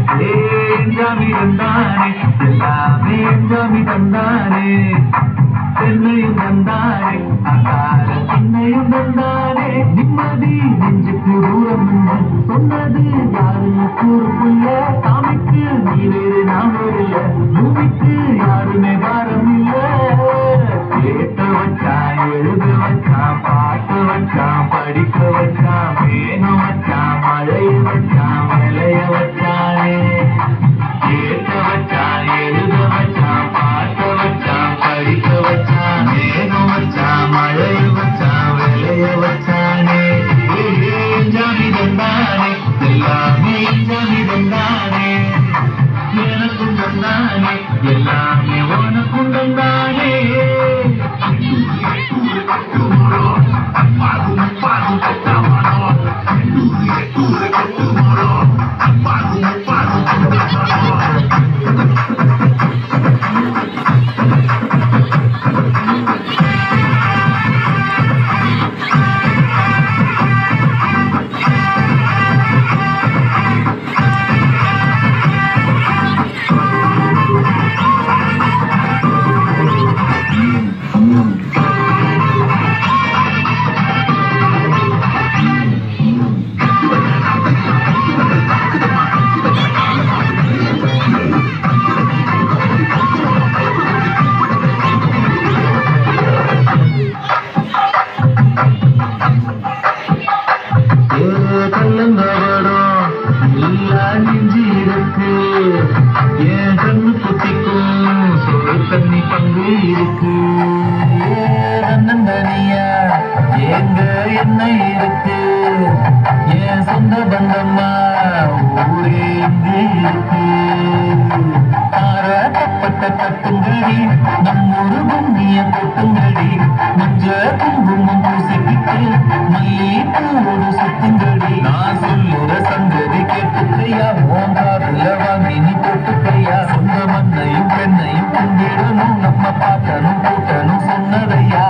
ஜாமி தந்தானே எல்லாமே ஜாமி தந்தானே என்னையும் தந்தானே அகால என்னையும் தந்தானே நிம்மதி நெஞ்சுக்கு தூரம் சொன்னது யாரு கூறுக்குள்ள சாமிக்கு நீ வேறு நான் வேறு இல்ல பூமிக்கு யாருமே பாரம் இல்ல கேட்ட வச்சான் எழுத வச்சான் பாட்டு வச்சான் படிக்க வச்சான் மேகம் வச்சான் மழைய வச்சான் விளைய வச்சானே கேட்ட வச்சான் எழுத வச்சான் பாட்ட வச்சான் படிக்க வச்சான் மேகம் வச்சான் மழைய வச்சான் விளைய வச்சானே ஜாமி தந்தானே எல்லாமே ஜாமி தந்தானே எனக்கும் தந்தானே எல்லாமே உனக்கும் தந்தானே கல்லங்கவடம் எல்லா நெஞ்சு இருக்கு என் கண்ணு குத்திக்கும் சோறு தண்ணி பங்கு இருக்கு அண்ணந்தனியா எங்க என்ன இருக்கு என் சொந்த பந்தம்மா ஊரே இங்கே இருக்கு ஆராட்டப்பட்ட தட்டுங்கடி நம்மொரு பூமிய கொட்டுங்கடி மஞ்ச குங்குமம் பூசிக்கிட்டு மல்லிப்பூவோடு சுத்துங்கடி நான் சொல்லுற சங்கதி கேட்டுக்கையா ஓங்காதுல வாங்கி நீ போட்டுக்கையா சொந்த மண்ணையும் பெண்ணையும் கும்பிடணும் நம்ம பார்க்கணும் கூட்டணும் சொன்னதையா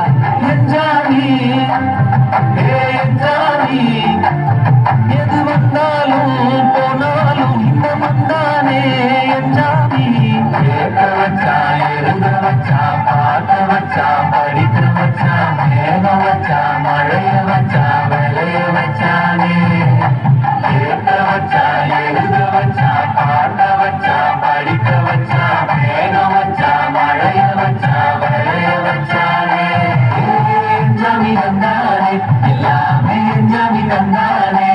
எஞ்சாமி எஞ்சாமி எது வந்தாலும் போனாலும் இந்த வந்தானே எஞ்சாமி கேட்க வச்சான் எழுத வச்சான் பார்க்க வச்சான் படிக்க வச்சான் மேகம் வச்சான் மழைய வச்சான் விளைய வச்சானே கேட்க வச்சான் எழுத வச்சான் பார்க்க வச்சான் படிக்க வச்சான் மேகம் வச்சான் மழைய வச்சான் விளைய வச்சானே ஜாமி தந்தானே எல்லாமே ஜாமி தந்தானே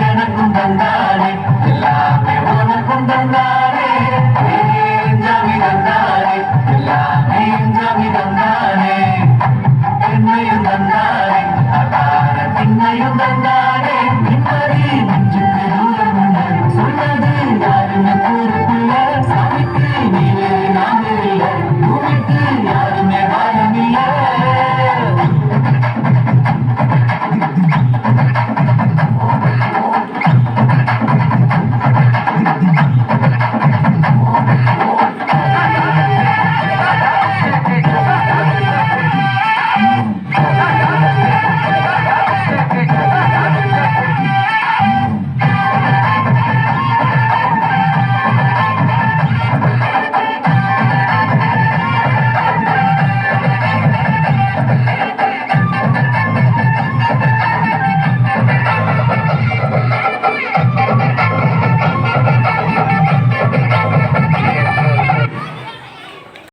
எனக்கும் தந்தானே எல்லாமே உனக்கும் தந்தானே